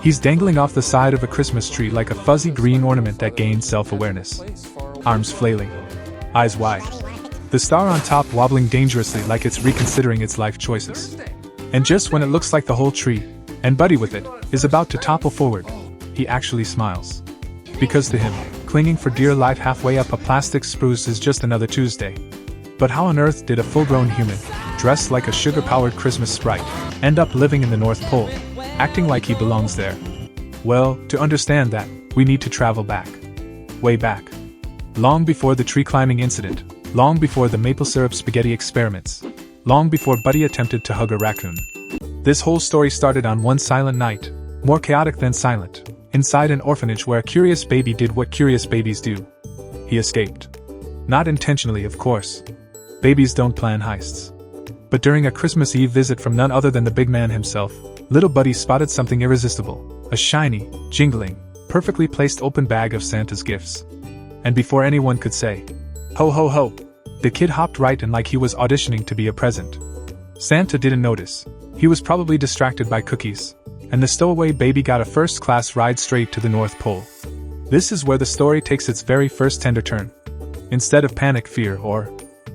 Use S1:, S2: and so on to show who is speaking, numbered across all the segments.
S1: He's dangling off the side of a Christmas tree like a fuzzy green ornament that gains self-awareness. Arms flailing. Eyes wide. The star on top wobbling dangerously like it's reconsidering its life choices. And just when it looks like the whole tree, and Buddy with it, is about to topple forward, he actually smiles. Because to him, clinging for dear life halfway up a plastic spruce is just another Tuesday. But how on earth did a full-grown human, dressed like a sugar-powered Christmas sprite, end up living in the North Pole, acting like he belongs there? Well, to understand that, we need to travel back. Way back. Long before the tree-climbing incident, long before the maple syrup spaghetti experiments, long before Buddy attempted to hug a raccoon. This whole story started on one silent night, more chaotic than silent, inside an orphanage where a curious baby did what curious babies do. He escaped. Not intentionally, of course. Babies don't plan heists. But during a Christmas Eve visit from none other than the big man himself, little Buddy spotted something irresistible, a shiny, jingling, perfectly placed open bag of Santa's gifts. And before anyone could say, "Ho ho ho," the kid hopped right in like he was auditioning to be a present. Santa didn't notice. He was probably distracted by cookies, and the stowaway baby got a first-class ride straight to the North Pole. This is where the story takes its very first tender turn. Instead of panic, fear, or,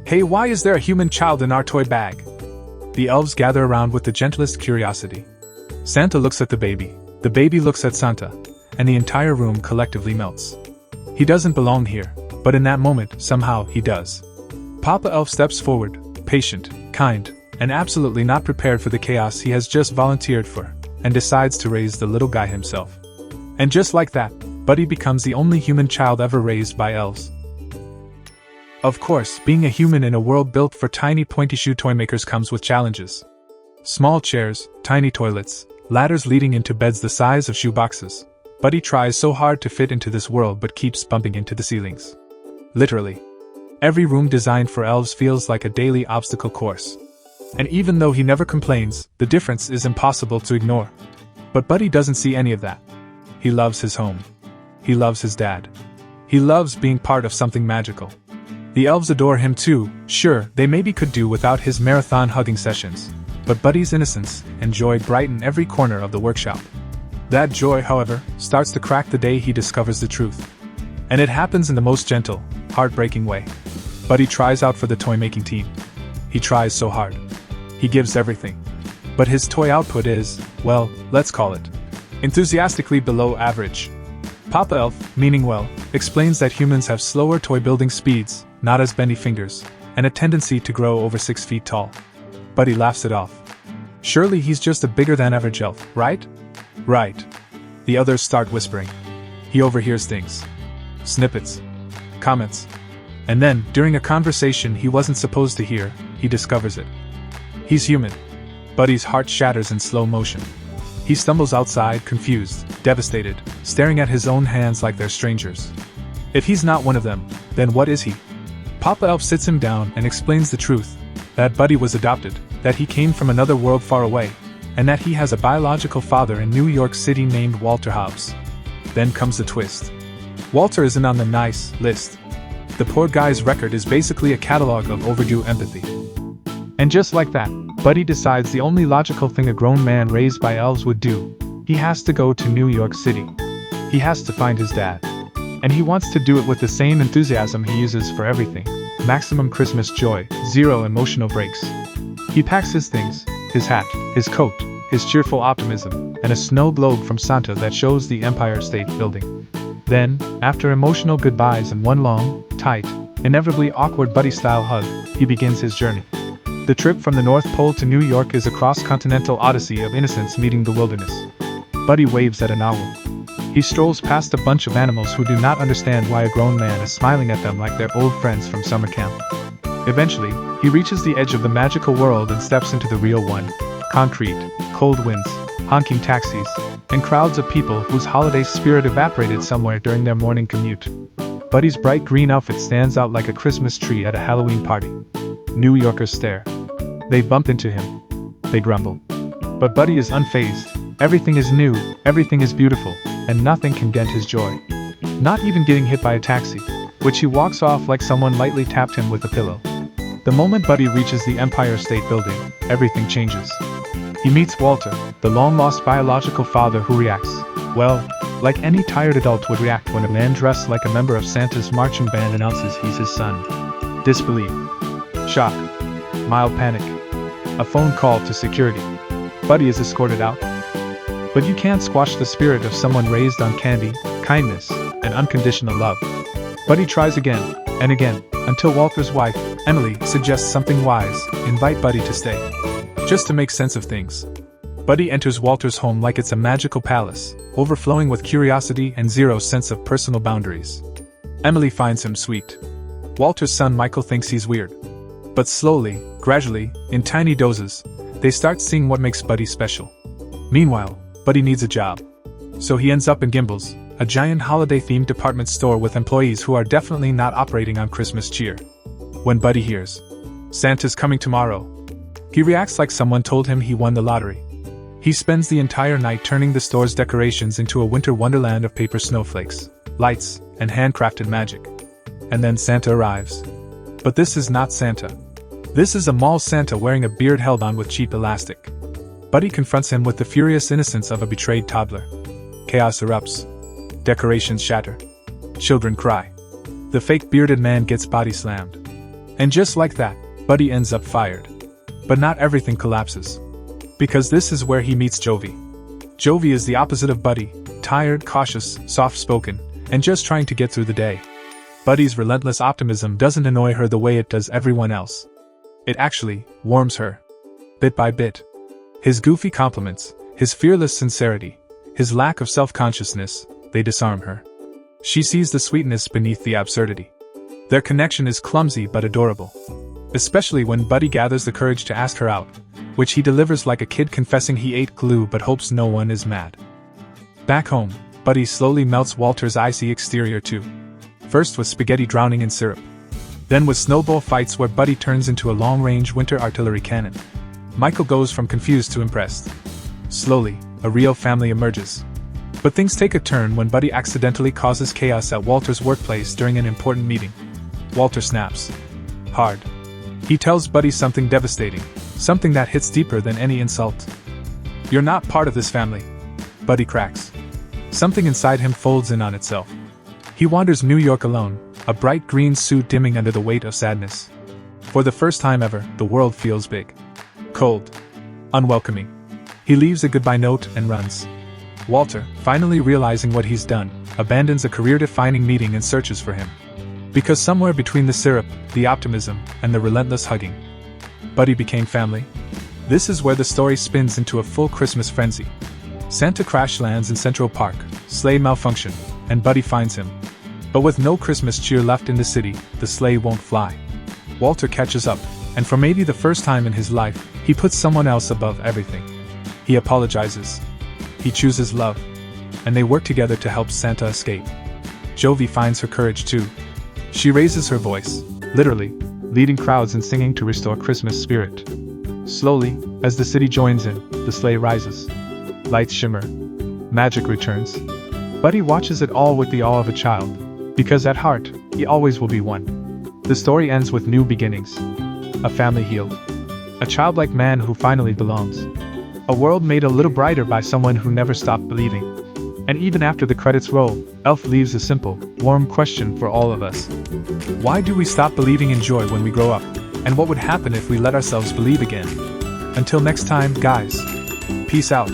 S1: "Hey, why is there a human child in our toy bag?" the elves gather around with the gentlest curiosity. Santa looks at the baby looks at Santa, and the entire room collectively melts. He doesn't belong here, but in that moment, somehow, he does. Papa Elf steps forward, patient, kind, and absolutely not prepared for the chaos he has just volunteered for, and decides to raise the little guy himself. And just like that, Buddy becomes the only human child ever raised by elves. Of course, being a human in a world built for tiny pointy-shoe toymakers comes with challenges. Small chairs, tiny toilets, ladders leading into beds the size of shoeboxes. Buddy tries so hard to fit into this world but keeps bumping into the ceilings. Literally. Every room designed for elves feels like a daily obstacle course. And even though he never complains, the difference is impossible to ignore. But Buddy doesn't see any of that. He loves his home. He loves his dad. He loves being part of something magical. The elves adore him too. Sure, they maybe could do without his marathon hugging sessions, but Buddy's innocence and joy brighten every corner of the workshop. That joy, however, starts to crack the day he discovers the truth. And it happens in the most gentle, heartbreaking way. Buddy tries out for the toy-making team. He tries so hard. He gives everything. But his toy output is, well, let's call it, enthusiastically below average. Papa Elf, meaning well, explains that humans have slower toy-building speeds, not as bendy fingers, and a tendency to grow over 6 feet tall. Buddy laughs it off. Surely he's just a bigger-than-average elf, right? Right. The others start whispering. He overhears things. Snippets. Comments. And then, during a conversation he wasn't supposed to hear, he discovers it. He's human. Buddy's heart shatters in slow motion. He stumbles outside, confused, devastated, staring at his own hands like they're strangers. If he's not one of them, then what is he? Papa Elf sits him down and explains the truth, that Buddy was adopted, that he came from another world far away, and that he has a biological father in New York City named Walter Hobbs. Then comes the twist. Walter isn't on the nice list. The poor guy's record is basically a catalog of overdue empathy. And just like that, Buddy decides the only logical thing a grown man raised by elves would do. He has to go to New York City. He has to find his dad. And he wants to do it with the same enthusiasm he uses for everything. Maximum Christmas joy, zero emotional breaks. He packs his things, his hat, his coat, his cheerful optimism, and a snow globe from Santa that shows the Empire State Building. Then, after emotional goodbyes and one long, tight, inevitably awkward Buddy-style hug, he begins his journey. The trip from the North Pole to New York is a cross-continental odyssey of innocence meeting the wilderness. Buddy waves at an owl. He strolls past a bunch of animals who do not understand why a grown man is smiling at them like they're old friends from summer camp. Eventually, he reaches the edge of the magical world and steps into the real one. Concrete, cold winds, honking taxis, and crowds of people whose holiday spirit evaporated somewhere during their morning commute. Buddy's bright green outfit stands out like a Christmas tree at a Halloween party. New Yorkers stare. They bump into him. They grumble. But Buddy is unfazed. Everything is new, everything is beautiful, and nothing can dent his joy. Not even getting hit by a taxi, which he walks off like someone lightly tapped him with a pillow. The moment Buddy reaches the Empire State Building, everything changes. He meets Walter, the long-lost biological father who reacts, well, like any tired adult would react when a man dressed like a member of Santa's marching band announces he's his son. Disbelief. Shock. Mild panic. A phone call to security. Buddy is escorted out. But you can't squash the spirit of someone raised on candy, kindness, and unconditional love. Buddy tries again, and again, until Walter's wife, Emily, suggests something wise: invite Buddy to stay. Just to make sense of things. Buddy enters Walter's home like it's a magical palace, overflowing with curiosity and zero sense of personal boundaries. Emily finds him sweet. Walter's son Michael thinks he's weird. But slowly, gradually, in tiny doses, they start seeing what makes Buddy special. Meanwhile, Buddy needs a job. So he ends up in Gimbel's, a giant holiday-themed department store with employees who are definitely not operating on Christmas cheer. When Buddy hears Santa's coming tomorrow, he reacts like someone told him he won the lottery. He spends the entire night turning the store's decorations into a winter wonderland of paper snowflakes, lights, and handcrafted magic. And then Santa arrives. But this is not Santa. This is a mall Santa wearing a beard held on with cheap elastic. Buddy confronts him with the furious innocence of a betrayed toddler. Chaos erupts. Decorations shatter. Children cry. The fake bearded man gets body slammed. And just like that, Buddy ends up fired. But not everything collapses. Because this is where he meets Jovi. Jovi is the opposite of Buddy, tired, cautious, soft-spoken, and just trying to get through the day. Buddy's relentless optimism doesn't annoy her the way it does everyone else. It actually warms her. Bit by bit. His goofy compliments, his fearless sincerity, his lack of self-consciousness, they disarm her. She sees the sweetness beneath the absurdity. Their connection is clumsy but adorable. Especially when Buddy gathers the courage to ask her out, which he delivers like a kid confessing he ate glue but hopes no one is mad. Back home, Buddy slowly melts Walter's icy exterior too. First with spaghetti drowning in syrup. Then with snowball fights where Buddy turns into a long-range winter artillery cannon. Michael goes from confused to impressed. Slowly, a real family emerges. But things take a turn when Buddy accidentally causes chaos at Walter's workplace during an important meeting. Walter snaps. Hard. He tells Buddy something devastating, something that hits deeper than any insult. You're not part of this family. Buddy cracks. Something inside him folds in on itself. He wanders New York alone, a bright green suit dimming under the weight of sadness. For the first time ever, the world feels big. Cold. Unwelcoming. He leaves a goodbye note and runs. Walter, finally realizing what he's done, abandons a career-defining meeting and searches for him. Because somewhere between the syrup, the optimism, and the relentless hugging, Buddy became family. This is where the story spins into a full Christmas frenzy. Santa crash lands in Central Park, sleigh malfunction, and Buddy finds him. But with no Christmas cheer left in the city, the sleigh won't fly. Walter catches up, and for maybe the first time in his life, he puts someone else above everything. He apologizes. He chooses love. And they work together to help Santa escape. Jovi finds her courage too. She raises her voice, literally, leading crowds in singing to restore Christmas spirit. Slowly, as the city joins in, the sleigh rises. Lights shimmer. Magic returns. Buddy watches it all with the awe of a child, because at heart, he always will be one. The story ends with new beginnings. A family healed. A childlike man who finally belongs. A world made a little brighter by someone who never stopped believing. And even after the credits roll, Elf leaves a simple, warm question for all of us. Why do we stop believing in joy when we grow up? And what would happen if we let ourselves believe again? Until next time, guys. Peace out.